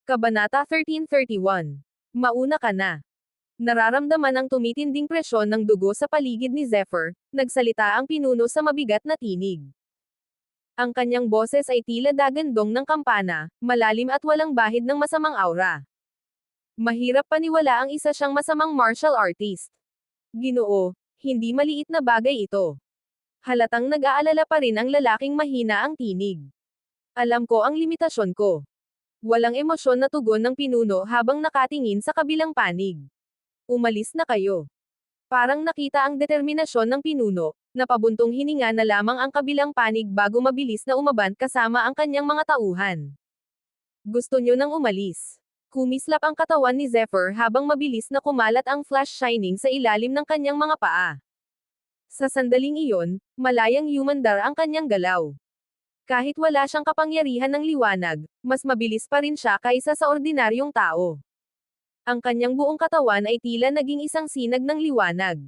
Kabanata 1331. Mauna ka na. Nararamdaman ang tumitinding presyon ng dugo sa paligid ni Zephyr, nagsalita ang pinuno sa mabigat na tinig. Ang kanyang boses ay tila dagandong ng kampana, malalim at walang bahid ng masamang aura. Mahirap paniwala ang isa siyang masamang martial artist. Ginoo, hindi maliit na bagay ito. Halatang nag-aalala pa rin ang lalaking mahina ang tinig. Alam ko ang limitasyon ko. Walang emosyon na tugon ng pinuno habang nakatingin sa kabilang panig. Umalis na kayo. Parang nakita ang determinasyon ng pinuno, na pabuntong hininga na lamang ang kabilang panig bago mabilis na umabant kasama ang kanyang mga tauhan. Gusto nyo nang umalis. Kumislap ang katawan ni Zephyr habang mabilis na kumalat ang flash shining sa ilalim ng kanyang mga paa. Sa sandaling iyon, malayang humandar ang kanyang galaw. Kahit wala siyang kapangyarihan ng liwanag, mas mabilis pa rin siya kaysa sa ordinaryong tao. Ang kanyang buong katawan ay tila naging isang sinag ng liwanag.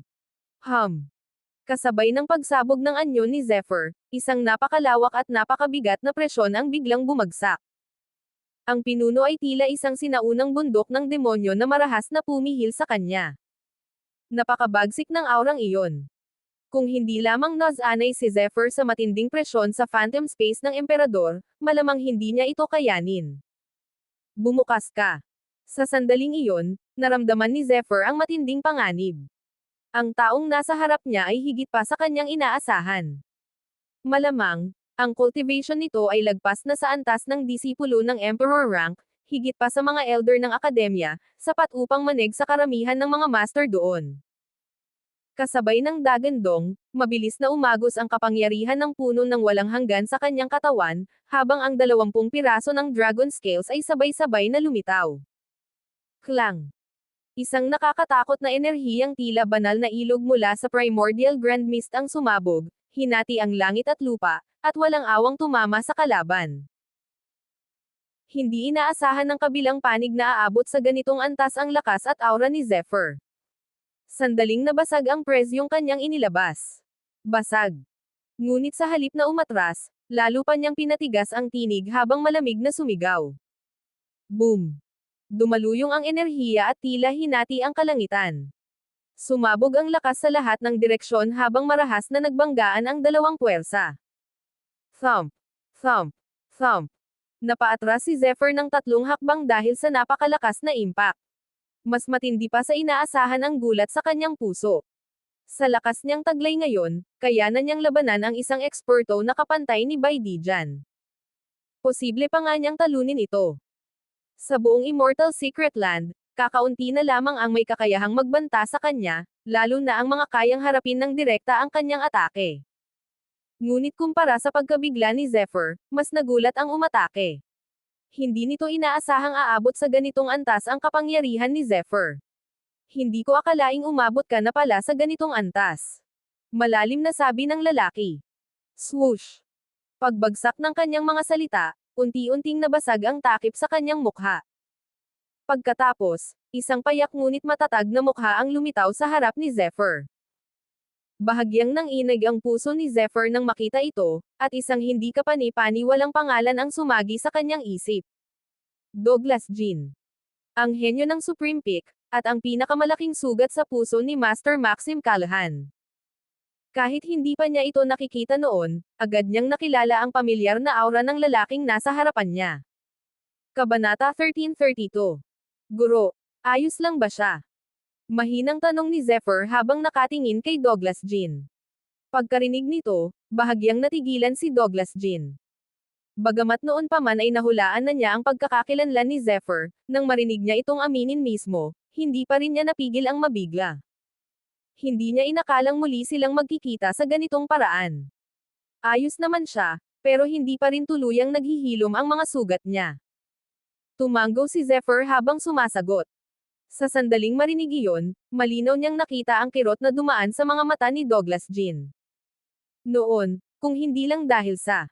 Kasabay ng pagsabog ng anyo ni Zephyr, isang napakalawak at napakabigat na presyon ang biglang bumagsak. Ang pinuno ay tila isang sinaunang bundok ng demonyo na marahas na pumihil sa kanya. Napakabagsik ng aurang iyon. Kung hindi lamang nasanay si Zephyr sa matinding presyon sa phantom space ng emperador, malamang hindi niya ito kayanin. Bumukas ka. Sa sandaling iyon, naramdaman ni Zephyr ang matinding panganib. Ang taong nasa harap niya ay higit pa sa kanyang inaasahan. Malamang, ang cultivation nito ay lagpas na sa antas ng disipulo ng emperor rank, higit pa sa mga elder ng akademya, sapat upang manig sa karamihan ng mga master doon. Kasabay ng dagandong, mabilis na umagos ang kapangyarihan ng puno ng walang hanggan sa kanyang katawan, habang ang 20 piraso ng dragon scales ay sabay-sabay na lumitaw. Klang! Isang nakakatakot na enerhiyang tila banal na ilog mula sa primordial grand mist ang sumabog, hinati ang langit at lupa, at walang awang tumama sa kalaban. Hindi inaasahan ng kabilang panig na aabot sa ganitong antas ang lakas at aura ni Zephyr. Sandaling nabasag ang presyong kanyang inilabas. Basag. Ngunit sa halip na umatras, lalo pa niyang pinatigas ang tinig habang malamig na sumigaw. Boom! Dumaluyong ang enerhiya at tila hinati ang kalangitan. Sumabog ang lakas sa lahat ng direksyon habang marahas na nagbanggaan ang dalawang puwersa. Thump! Thump! Thump! Napaatras si Zephyr ng 3 hakbang dahil sa napakalakas na impact. Mas matindi pa sa inaasahan ang gulat sa kanyang puso. Sa lakas niyang taglay ngayon, kayanan niyang labanan ang isang eksperto na kapantay ni Baidijan. Posible pa nga niyang talunin ito. Sa buong Immortal Secret Land, kakaunti na lamang ang may kakayahang magbanta sa kanya, lalo na ang mga kayang harapin ng direkta ang kanyang atake. Ngunit kumpara sa pagkabigla ni Zephyr, mas nagulat ang umatake. Hindi nito inaasahang aabot sa ganitong antas ang kapangyarihan ni Zephyr. Hindi ko akalaing umabot ka na pala sa ganitong antas. Malalim na sabi ng lalaki. Swoosh! Pagbagsak ng kanyang mga salita, unti-unting nabasag ang takip sa kanyang mukha. Pagkatapos, isang payak ngunit matatag na mukha ang lumitaw sa harap ni Zephyr. Bahagyang nanginig ang puso ni Zephyr nang makita ito, at isang hindi kapani-paniwalang pangalan ang sumagi sa kanyang isip. Douglas Jean. Ang henyo ng Supreme Peak, at ang pinakamalaking sugat sa puso ni Master Maxim Callahan. Kahit hindi pa niya ito nakikita noon, agad niyang nakilala ang pamilyar na aura ng lalaking nasa harapan niya. Kabanata 1332. Guro, ayos lang ba siya? Mahinang tanong ni Zephyr habang nakatingin kay Douglas Jean. Pagkarinig nito, bahagyang natigilan si Douglas Jean. Bagamat noon pa man ay nahulaan na niya ang pagkakakilanlan ni Zephyr, nang marinig niya itong aminin mismo, hindi pa rin niya napigil ang mabigla. Hindi niya inakalang muli silang magkikita sa ganitong paraan. Ayos naman siya, pero hindi pa rin tuluyang naghihilom ang mga sugat niya. Tumango si Zephyr habang sumasagot. Sa sandaling marinig iyon, malinaw niyang nakita ang kirot na dumaan sa mga mata ni Douglas Jean. Noon, kung hindi lang dahil sa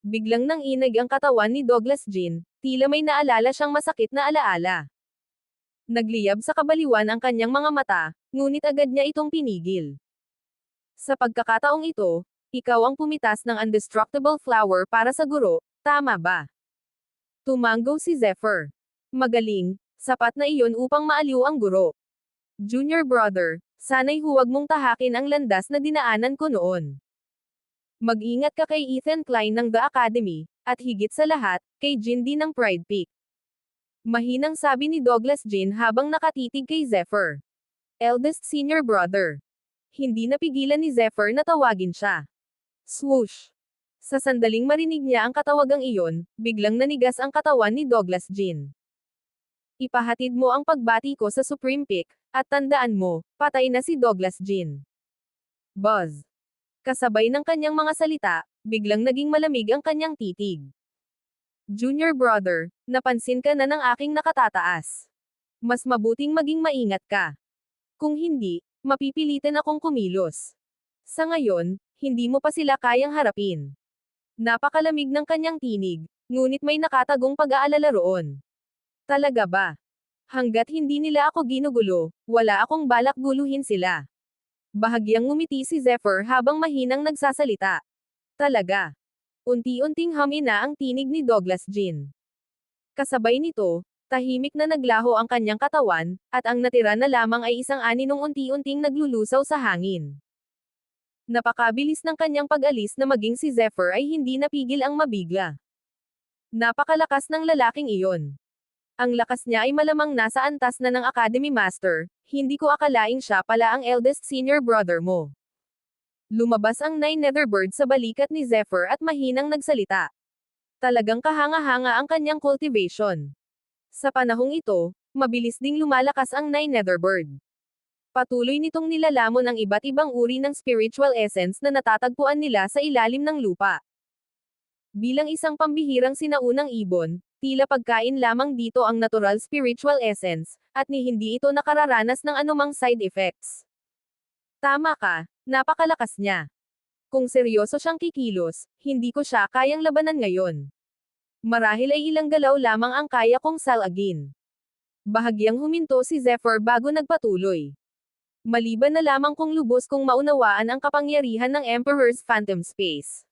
biglang nanginig ang katawan ni Douglas Jean, tila may naalala siyang masakit na alaala. Nagliyab sa kabaliwan ang kanyang mga mata, ngunit agad niya itong pinigil. Sa pagkakataong ito, ikaw ang pumitas ng undestructible flower para sa guro, tama ba? Tumango si Zephyr. Magaling, sapat na iyon upang maaliw ang guro. Junior brother, sana'y huwag mong tahakin ang landas na dinaanan ko noon. Mag-ingat ka kay Ethan Klein ng The Academy, at higit sa lahat, kay Jindy ng Pride Peak. Mahinang sabi ni Douglas Jin habang nakatitig kay Zephyr. Eldest senior brother. Hindi napigilan ni Zephyr na tawagin siya. Swoosh! Sa sandaling marinig niya ang katawagang iyon, biglang nanigas ang katawan ni Douglas Jin. Ipahatid mo ang pagbati ko sa Supreme Peak, at tandaan mo, patay na si Douglas Jin. Buzz! Kasabay ng kanyang mga salita, biglang naging malamig ang kanyang titig. Junior brother, napansin ka na ng aking nakatataas. Mas mabuting maging maingat ka. Kung hindi, mapipilitan akong kumilos. Sa ngayon, hindi mo pa sila kayang harapin. Napakalamig ng kanyang tinig, ngunit may nakatagong pag-aalala roon. Talaga ba? Hanggat hindi nila ako ginugulo, wala akong balak guluhin sila. Bahagyang ngumiti si Zephyr habang mahinang nagsasalita. Talaga. Unti-unting humina ang tinig ni Douglas Jin. Kasabay nito, tahimik na naglaho ang kanyang katawan, at ang natira na lamang ay isang aninong unti-unting naglulusaw sa hangin. Napakabilis ng kanyang pag-alis na maging si Zephyr ay hindi napigil ang mabigla. Napakalakas ng lalaking iyon. Ang lakas niya ay malamang nasa antas na ng Academy Master, hindi ko akalaing siya pala ang eldest senior brother mo. Lumabas ang Nine Netherbird sa balikat ni Zephyr at mahinang nagsalita. Talagang kahanga-hanga ang kanyang cultivation. Sa panahong ito, mabilis ding lumalakas ang Nine Netherbird. Patuloy nitong nilalamon ang iba't ibang uri ng spiritual essence na natatagpuan nila sa ilalim ng lupa. Bilang isang pambihirang sinaunang ibon, tila pagkain lamang dito ang natural spiritual essence, at ni hindi ito nakararanas ng anumang side effects. Tama ka, napakalakas niya. Kung seryoso siyang kikilos, hindi ko siya kayang labanan ngayon. Marahil ay ilang galaw lamang ang kaya kong salagin. Bahagyang huminto si Zephyr bago nagpatuloy. Maliban na lamang kung lubos kong maunawaan ang kapangyarihan ng Emperor's Phantom Space.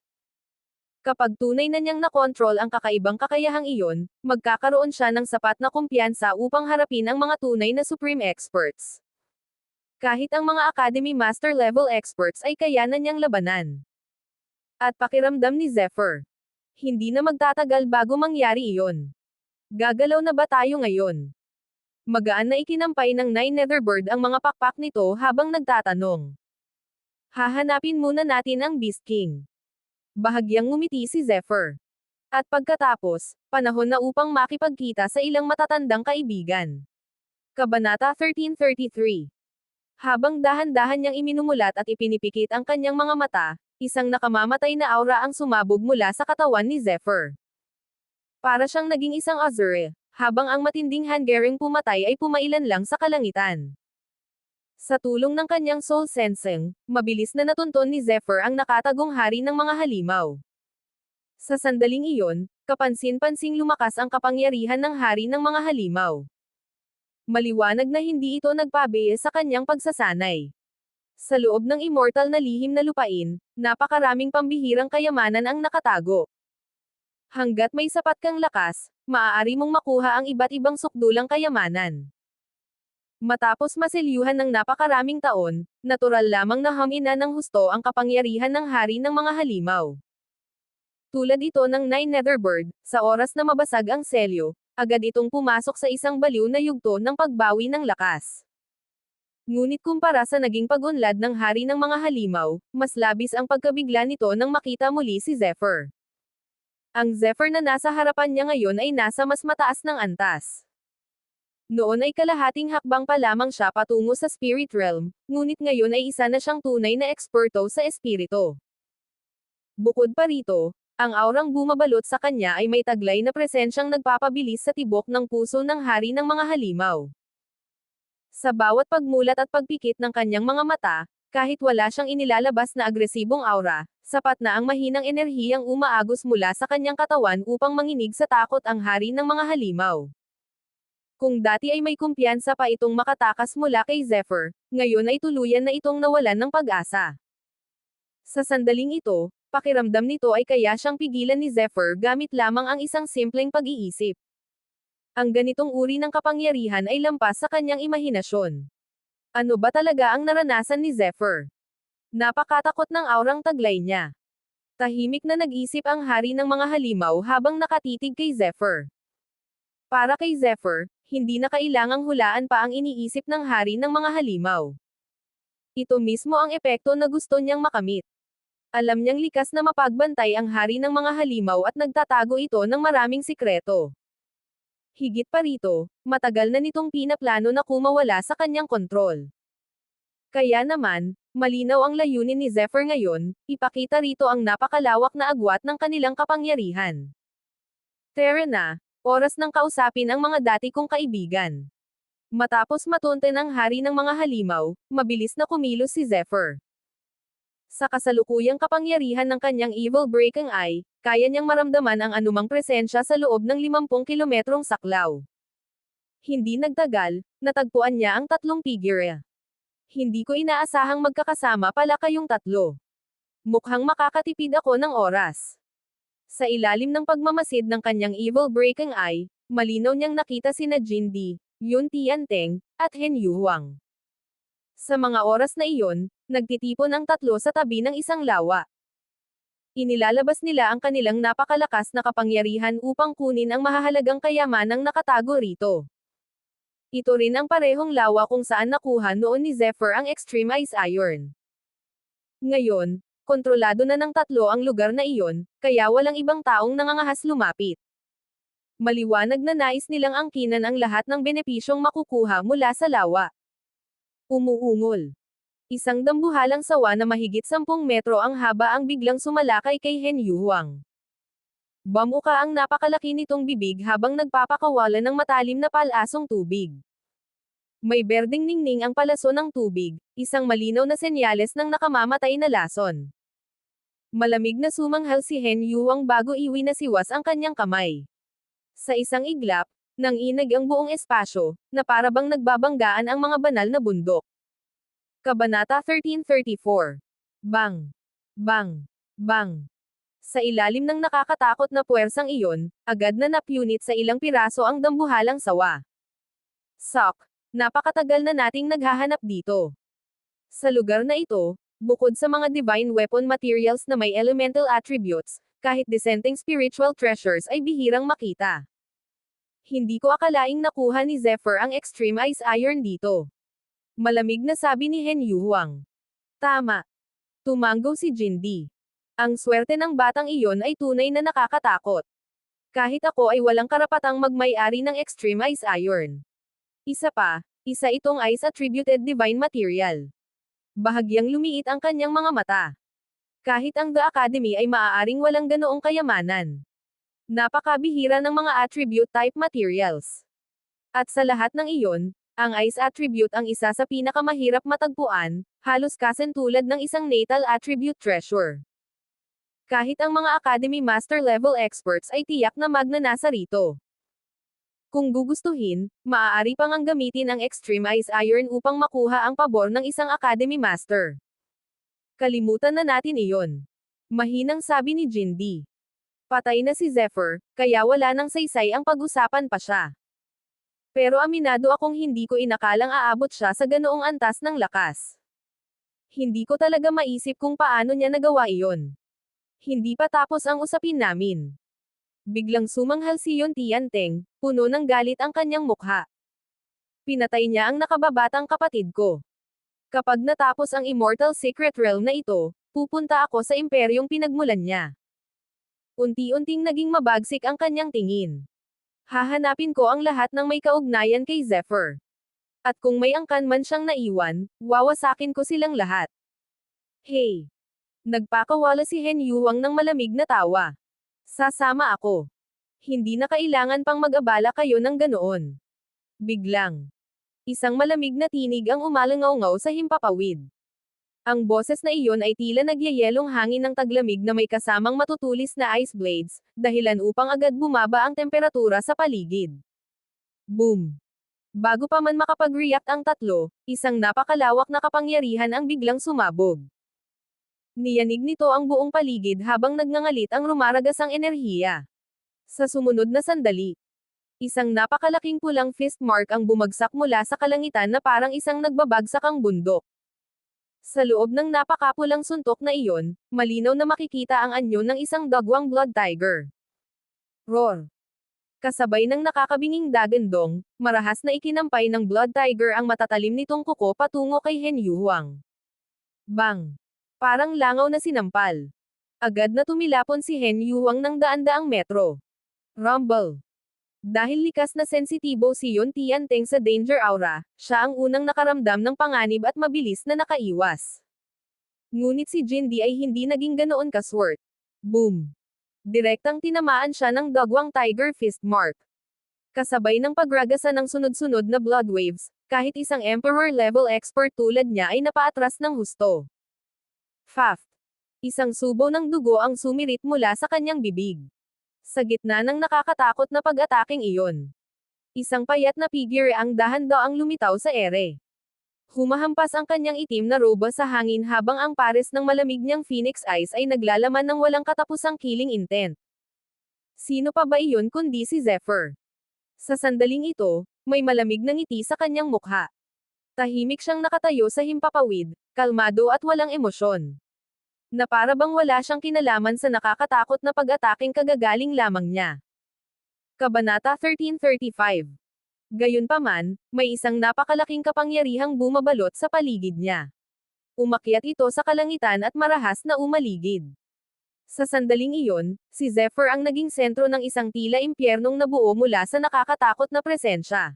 Kapag tunay na niyang nakontrol ang kakaibang kakayahang iyon, magkakaroon siya ng sapat na kumpiyansa upang harapin ang mga tunay na Supreme Experts. Kahit ang mga Academy Master level experts ay kayanan niyang labanan. At pakiramdam ni Zephyr. Hindi na magtatagal bago mangyari iyon. Gagalaw na ba tayo ngayon? Magaan na ikinampay ng Nine Netherbird ang mga pakpak nito habang nagtatanong. Hahanapin muna natin ang Beast King. Bahagyang ngumiti si Zephyr. At pagkatapos, panahon na upang makipagkita sa ilang matatandang kaibigan. Kabanata 1333. Habang dahan-dahan niyang iminumulat at ipinipikit ang kanyang mga mata, isang nakamamatay na aura ang sumabog mula sa katawan ni Zephyr. Para siyang naging isang Azure, habang ang matinding Hungarian pumatay ay pumailan lang sa kalangitan. Sa tulong ng kanyang soul sensing, mabilis na natunton ni Zephyr ang nakatagong hari ng mga halimaw. Sa sandaling iyon, kapansin-pansing lumakas ang kapangyarihan ng hari ng mga halimaw. Maliwanag na hindi ito nagpabiye sa kanyang pagsasanay. Sa loob ng immortal na lihim na lupain, napakaraming pambihirang kayamanan ang nakatago. Hanggat may sapat kang lakas, maaari mong makuha ang iba't ibang sukdulang kayamanan. Matapos maselyuhan ng napakaraming taon, natural lamang na humina ng husto ang kapangyarihan ng hari ng mga halimaw. Tulad ito ng Nine Netherbird, sa oras na mabasag ang selyo, agad itong pumasok sa isang baliw na yugto ng pagbawi ng lakas. Ngunit kumpara sa naging pag-unlad ng hari ng mga halimaw, mas labis ang pagkabigla nito nang makita muli si Zephyr. Ang Zephyr na nasa harapan niya ngayon ay nasa mas mataas ng antas. Noon ay kalahating hakbang pa lamang siya patungo sa spirit realm, ngunit ngayon ay isa na siyang tunay na eksperto sa espiritu. Bukod pa rito, ang aurang bumabalot sa kanya ay may taglay na presensyang nagpapabilis sa tibok ng puso ng hari ng mga halimaw. Sa bawat pagmulat at pagpikit ng kanyang mga mata, kahit wala siyang inilalabas na agresibong aura, sapat na ang mahinang enerhiyang umaagos mula sa kanyang katawan upang manginig sa takot ang hari ng mga halimaw. Kung dati ay may kumpiyansa pa itong makatakas mula kay Zephyr, ngayon ay tuluyan na itong nawalan ng pag-asa. Sa sandaling ito, pakiramdam nito ay kaya siyang pigilan ni Zephyr gamit lamang ang isang simpleng pag-iisip. Ang ganitong uri ng kapangyarihan ay lampas sa kanyang imahinasyon. Ano ba talaga ang naranasan ni Zephyr? Napakatakot ng aurang taglay niya. Tahimik na nag-isip ang hari ng mga halimaw habang nakatitig kay Zephyr. Para kay Zephyr, hindi na kailangang hulaan pa ang iniisip ng hari ng mga halimaw. Ito mismo ang epekto na gusto niyang makamit. Alam niyang likas na mapagbantay ang hari ng mga halimaw at nagtatago ito ng maraming sikreto. Higit pa rito, matagal na nitong pinaplano na kumawala sa kanyang kontrol. Kaya naman, malinaw ang layunin ni Zephyr ngayon, ipakita rito ang napakalawak na agwat ng kanilang kapangyarihan. Tara na, oras ng kausapin ang mga dati kong kaibigan. Matapos matunten ang hari ng mga halimaw, mabilis na kumilos si Zephyr. Sa kasalukuyang kapangyarihan ng kanyang evil breaking eye, kaya niyang maramdaman ang anumang presensya sa loob ng 50 kilometrong saklaw. Hindi nagtagal, natagpuan niya ang tatlong figure. Hindi ko inaasahang magkakasama pala kayong tatlo. Mukhang makakatipid ako ng oras. Sa ilalim ng pagmamasid ng kanyang evil breaking eye, malinaw niyang nakita sina Jindy, Yun Tianteng, at Hen Yuhuang. Sa mga oras na iyon, nagtitipon ang tatlo sa tabi ng isang lawa. Inilalabas nila ang kanilang napakalakas na kapangyarihan upang kunin ang mahahalagang kayamanang nakatago rito. Ito rin ang parehong lawa kung saan nakuha noon ni Zephyr ang Extreme Ice Iron. Ngayon, kontrolado na ng tatlo ang lugar na iyon, kaya walang ibang taong nangangahas lumapit. Maliwanag na nais nilang angkinan ang lahat ng benepisyong makukuha mula sa lawa. Umuungol. Isang dambuhalang sawa na mahigit 10 metro ang haba ang biglang sumalakay kay Hen Yuhuang. Bamuka ang napakalaki nitong bibig habang nagpapakawala ng matalim na palasong tubig. May berdeng ningning ang palaso ng tubig, isang malinaw na senyales ng nakamamatay na lason. Malamig na sumanghal si Hen Yuhuang bago iwi na siwas ang kanyang kamay. Sa isang iglap, nanginag ang buong espasyo, na parabang nagbabanggaan ang mga banal na bundok. Kabanata 1334. Bang! Bang! Bang! Sa ilalim ng nakakatakot na puwersang iyon, agad na napunit sa ilang piraso ang dambuhalang sawa. Sok! Napakatagal na nating naghahanap dito. Sa lugar na ito, bukod sa mga divine weapon materials na may elemental attributes, kahit dissenting spiritual treasures ay bihirang makita. Hindi ko akalaing nakuha ni Zephyr ang Extreme Ice Iron dito. Malamig na sabi ni Hen Yuhuang. Tama. Tumanggo si Jindy. Ang swerte ng batang iyon ay tunay na nakakatakot. Kahit ako ay walang karapatang magmay-ari ng Extreme Ice Iron. Isa itong Ice Attributed Divine Material. Bahagyang lumiit ang kanyang mga mata. Kahit ang The Academy ay maaaring walang ganoong kayamanan. Napakabihira ng mga attribute-type materials. At sa lahat ng iyon, ang Ice Attribute ang isa sa pinakamahirap matagpuan, halos kasentulad ng isang natal attribute treasure. Kahit ang mga Academy Master level experts ay tiyak na magnanasa rito. Kung gugustuhin, maaari pang ang gamitin ang Extreme Ice Iron upang makuha ang pabor ng isang Academy Master. Kalimutan na natin iyon. Mahinang sabi ni Jindy. Patay na si Zephyr, kaya wala nang saysay ang pag-usapan pa siya. Pero aminado akong hindi ko inakalang aabot siya sa ganoong antas ng lakas. Hindi ko talaga maisip kung paano niya nagawa iyon. Hindi pa tapos ang usapin namin. Biglang sumanghal si Yun Tianteng, puno ng galit ang kanyang mukha. Pinatay niya ang nakababatang kapatid ko. Kapag natapos ang Immortal Secret Realm na ito, pupunta ako sa imperyong pinagmulan niya. Unti-unting naging mabagsik ang kanyang tingin. Hahanapin ko ang lahat ng may kaugnayan kay Zephyr. At kung may angkan man siyang naiwan, wawasakin ko silang lahat. Hey! Nagpakawala si Hen Yuhuang ng malamig na tawa. Sasama ako. Hindi na kailangan pang mag-abala kayo ng ganoon. Biglang. Isang malamig na tinig ang umalangaw-ngaw sa himpapawid. Ang boses na iyon ay tila nagyayelong hangin ng taglamig na may kasamang matutulis na ice blades, dahilan upang agad bumaba ang temperatura sa paligid. Boom! Bago pa man makapag-react ang tatlo, isang napakalawak na kapangyarihan ang biglang sumabog. Niyanig nito ang buong paligid habang nagngangalit ang rumaragasang enerhiya. Sa sumunod na sandali, Isang napakalaking pulang fist mark ang bumagsak mula sa kalangitan na parang isang nagbabagsak bundok. Sa loob ng napakapulang suntok na iyon, malinaw na makikita ang anyo ng isang dagwang blood tiger. Roar! Kasabay ng nakakabinging dagandong, marahas na ikinampay ng blood tiger ang matatalim nitong kuko patungo kay Hen Yuhuang. Bang! Parang langaw na sinampal. Agad na tumilapon si Hen Yuhuang ng daan-daang metro. Rumble! Dahil likas na sensitibo si Yun Tianteng sa danger aura, siya ang unang nakaramdam ng panganib at mabilis na nakaiwas. Ngunit si Jindy ay hindi naging ganoon kaswert. Boom! Direktang tinamaan siya ng dagwang tiger fist mark. Kasabay ng pagragasa ng sunod-sunod na blood waves, kahit isang emperor-level expert tulad niya ay napaatras ng husto. Faft! Isang subo ng dugo ang sumirit mula sa kanyang bibig. Sa gitna ng nakakatakot na pag-ataking iyon, isang payat na figure ang dahan-daang lumitaw sa ere. Humahampas ang kanyang itim na roba sa hangin habang ang pares ng malamig niyang phoenix eyes ay naglalaman ng walang katapusang killing intent. Sino pa ba iyon kundi si Zephyr? Sa sandaling ito, may malamig na ngiti sa kanyang mukha. Tahimik siyang nakatayo sa himpapawid, kalmado at walang emosyon. Na para bang wala siyang kinalaman sa nakakatakot na pag-ataking kagagaling lamang niya. Kabanata 1335. Gayunpaman, may isang napakalaking kapangyarihang bumabalot sa paligid niya. Umakyat ito sa kalangitan at marahas na umaligid. Sa sandaling iyon, si Zephyr ang naging sentro ng isang tila impyernong nabuo mula sa nakakatakot na presensya.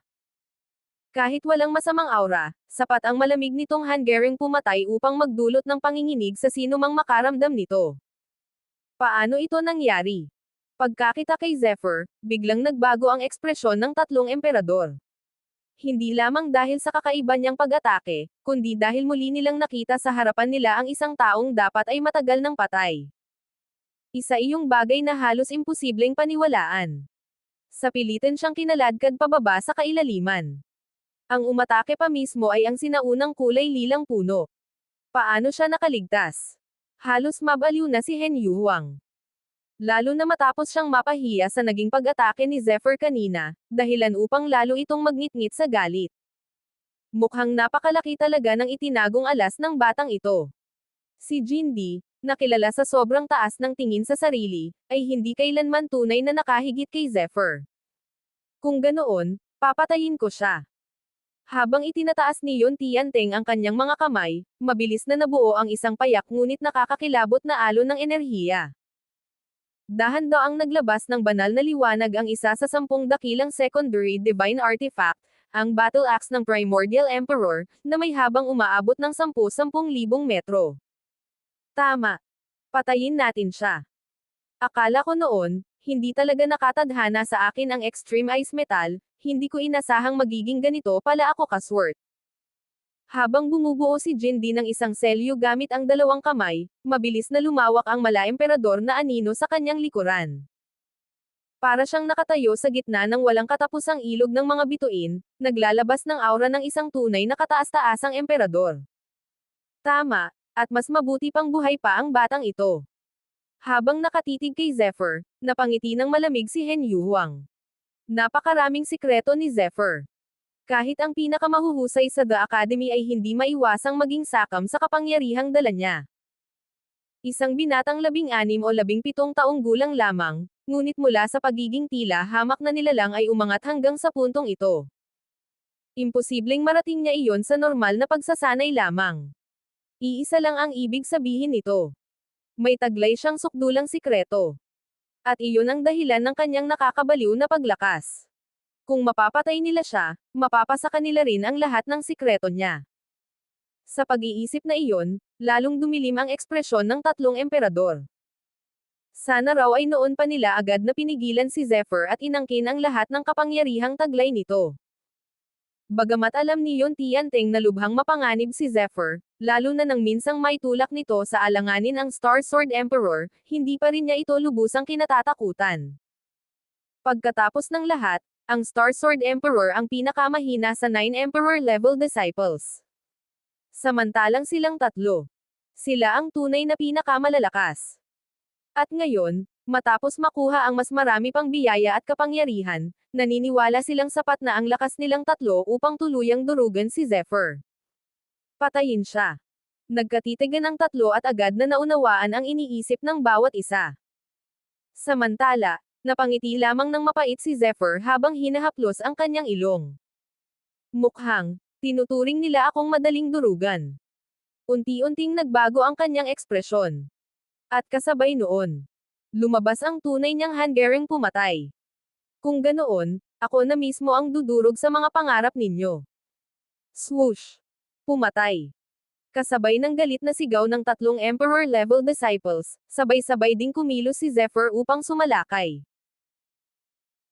Kahit walang masamang aura, sapat ang malamig nitong hanggering pumatay upang magdulot ng panginginig sa sinumang makaramdam nito. Paano ito nangyari? Pagkakita kay Zephyr, biglang nagbago ang ekspresyon ng tatlong emperador. Hindi lamang dahil sa kakaiba niyang pag-atake, kundi dahil muli nilang nakita sa harapan nila ang isang taong dapat ay matagal nang patay. Isa iyong bagay na halos imposibleng paniwalaan. Sa pilitan siyang kinaladkad pababa sa kailaliman. Ang umatake pa mismo ay ang sinaunang kulay lilang puno. Paano siya nakaligtas? Halos mabaliw na si Hen Yuhuang. Lalo na matapos siyang mapahiya sa naging pag-atake ni Zephyr kanina, dahilan upang lalo itong magnitngit sa galit. Mukhang napakalaki talaga ng itinagong alas ng batang ito. Si Jindy, na kilala sa sobrang taas ng tingin sa sarili, ay hindi kailanman tunay na nakahigit kay Zephyr. Kung ganoon, papatayin ko siya. Habang itinataas ni Yun Tianteng ang kanyang mga kamay, mabilis na nabuo ang isang payak ngunit nakakakilabot na alon ng enerhiya. Dahan-daang naglabas ng banal na liwanag ang isa sa 10 dakilang secondary divine artifact, ang Battle Axe ng Primordial Emperor, na may habang umaabot ng 10,000 metro. Tama. Patayin natin siya. Akala ko noon, hindi talaga nakatadhana sa akin ang Extreme Ice Metal, hindi ko inasahang magiging ganito pala ako kaswert. Habang bumubuo si Jindy ng isang selyo gamit ang dalawang kamay, mabilis na lumawak ang mala-emperador na anino sa kanyang likuran. Para siyang nakatayo sa gitna ng walang katapusang ilog ng mga bituin, naglalabas ng aura ng isang tunay na kataas-taasang emperador. Tama, at mas mabuti pang buhay pa ang batang ito. Habang nakatitig kay Zephyr, napangiti ng malamig si Hen Yuhuang. Napakaraming sikreto ni Zephyr. Kahit ang pinakamahuhusay sa The Academy ay hindi maiwasang maging sakam sa kapangyarihang dala niya. Isang binatang 16 o 17 taong gulang lamang, ngunit mula sa pagiging tila hamak na nilalang ay umangat hanggang sa puntong ito. Imposibleng marating niya iyon sa normal na pagsasanay lamang. Iisa lang ang ibig sabihin nito. May taglay siyang sukdulang sikreto. At iyon ang dahilan ng kanyang nakakabaliw na paglakas. Kung mapapatay nila siya, mapapasa kanila rin ang lahat ng sikreto niya. Sa pag-iisip na iyon, lalong dumilim ang ekspresyon ng tatlong emperador. Sana raw ay noon pa nila agad na pinigilan si Zephyr at inangkin ang lahat ng kapangyarihang taglay nito. Bagamat alam ni Yun Tianteng na lubhang mapanganib si Zephyr, lalo na nang minsang may tulak nito sa alanganin ang Star Sword Emperor, hindi pa rin niya ito lubusang kinatatakutan. Pagkatapos ng lahat, ang Star Sword Emperor ang pinakamahina sa 9 Emperor-level disciples. Samantalang silang tatlo. Sila ang tunay na pinakamalalakas. At ngayon, Matapos makuha ang mas marami pang biyaya at kapangyarihan, naniniwala silang sapat na ang lakas nilang tatlo upang tuluyang durugan si Zephyr. Patayin siya. Nagkatitigan ang tatlo at agad na naunawaan ang iniisip ng bawat isa. Samantala, napangiti lamang ng mapait si Zephyr habang hinahaplos ang kanyang ilong. Mukhang, tinuturing nila akong madaling durugan. Unti-unting nagbago ang kanyang ekspresyon. At kasabay noon, lumabas ang tunay niyang hanggaring pumatay. Kung ganoon, ako na mismo ang dudurog sa mga pangarap ninyo. Swoosh! Pumatay. Kasabay ng galit na sigaw ng tatlong Emperor-level disciples, sabay-sabay ding kumilos si Zephyr upang sumalakay.